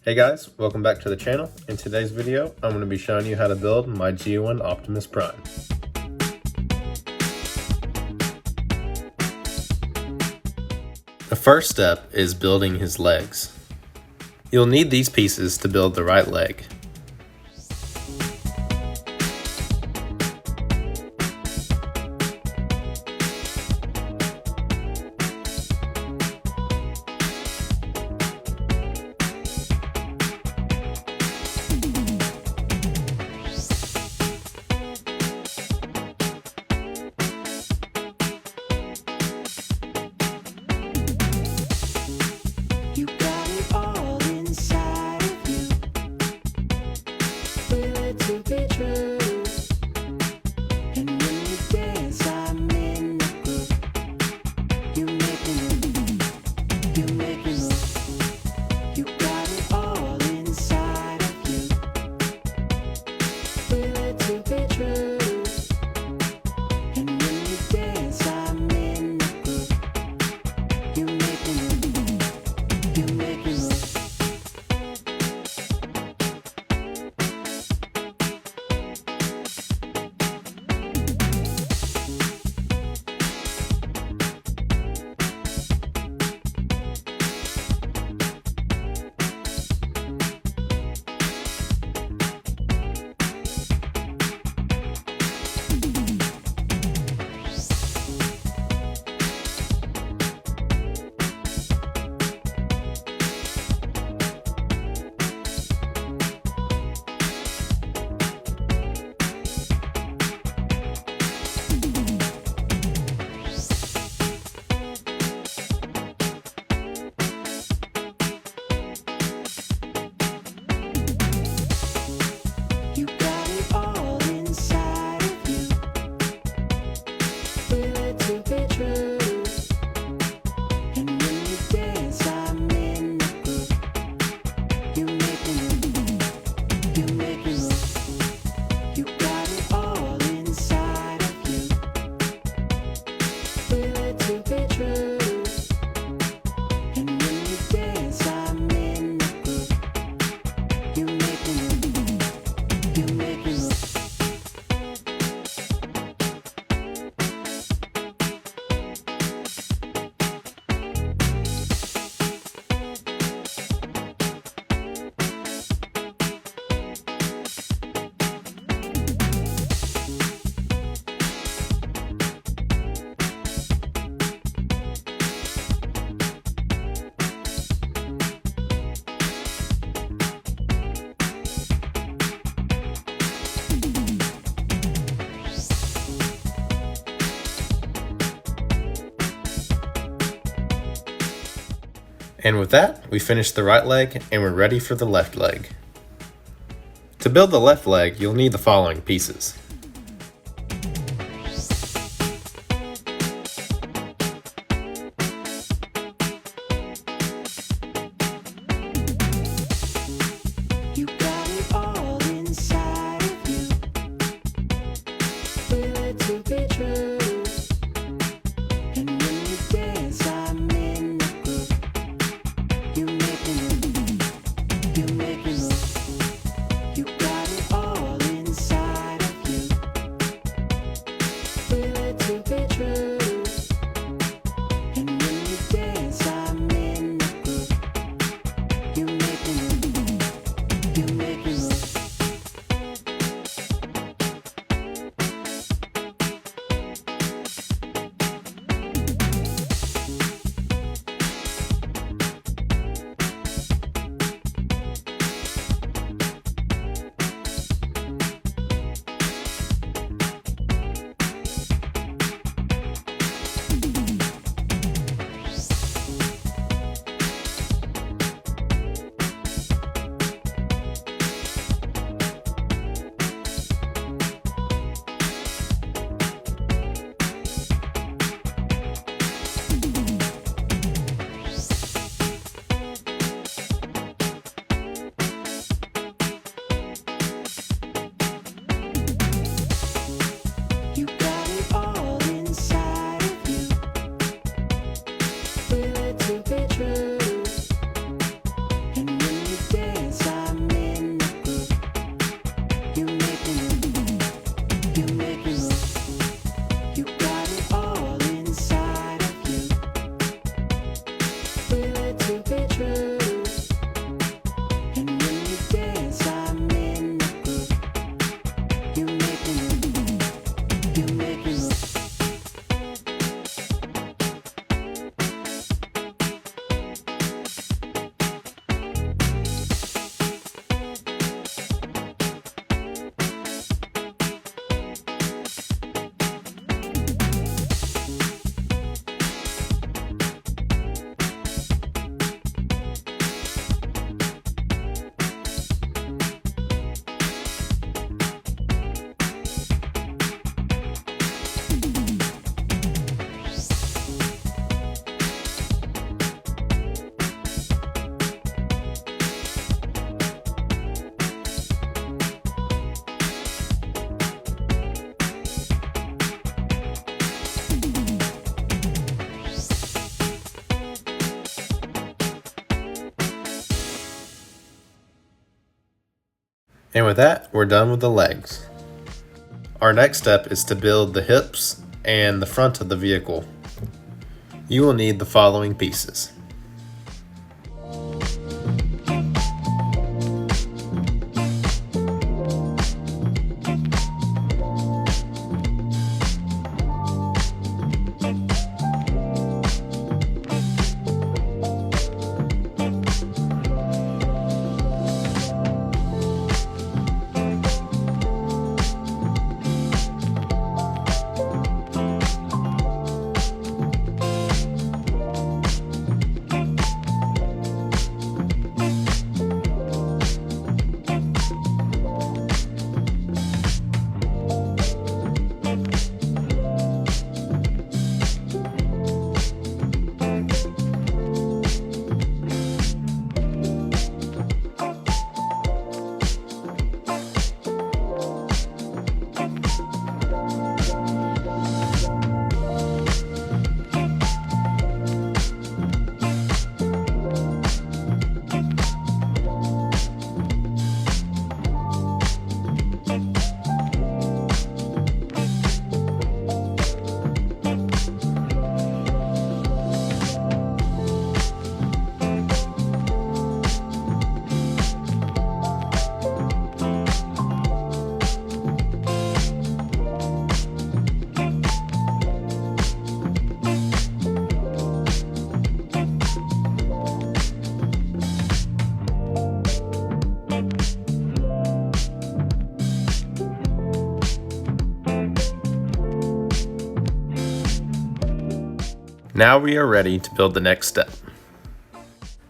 Hey guys, welcome back to the channel. In today's video, I'm going to be showing you how to build my G1 Optimus Prime. The first step is building his legs. You'll need these pieces to build the right leg. And with that, we finished the right leg and we're ready for the left leg. To build the left leg, you'll need the following pieces. And with that, we're done with the legs. Our next step is to build the hips and the front of the vehicle. You will need the following pieces. Now we are ready to build the next step.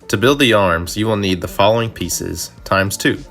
To build the arms, you will need the following pieces times 2.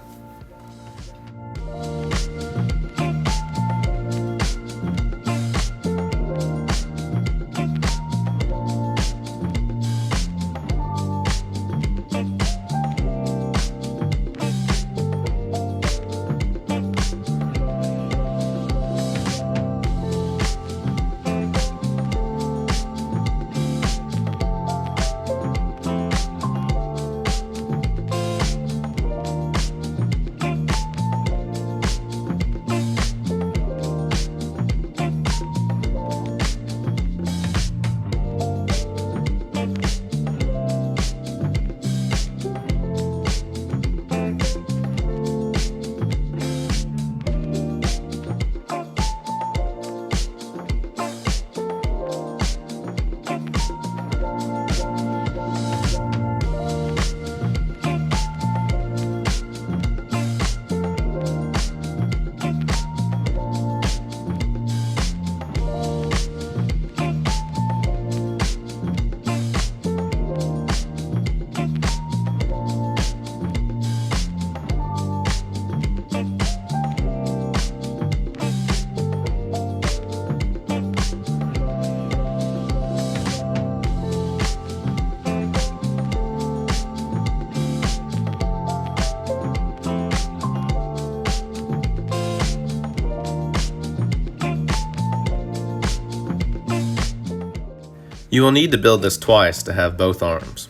You will need to build this twice to have both arms.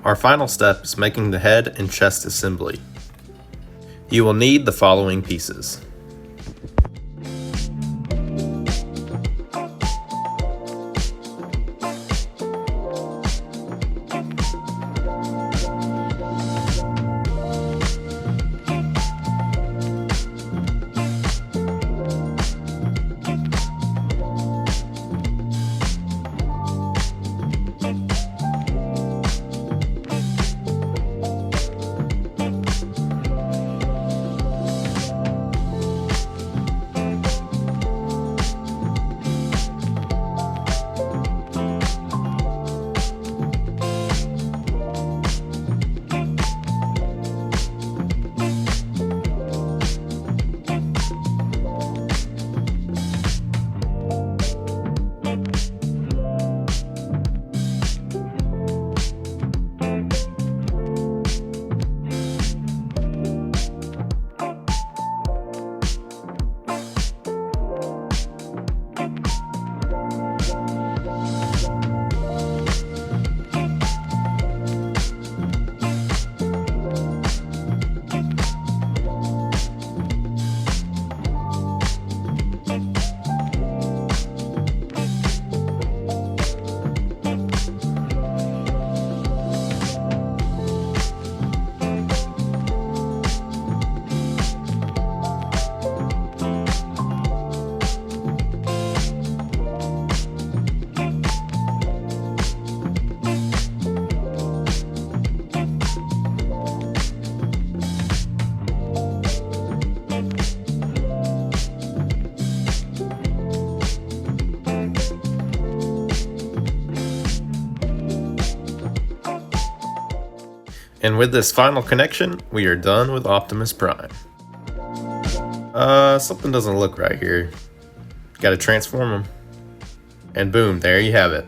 Our final step is making the head and chest assembly. You will need the following pieces. And with this final connection, we are done with Optimus Prime. Something doesn't look right here. Gotta transform him. And boom, there you have it.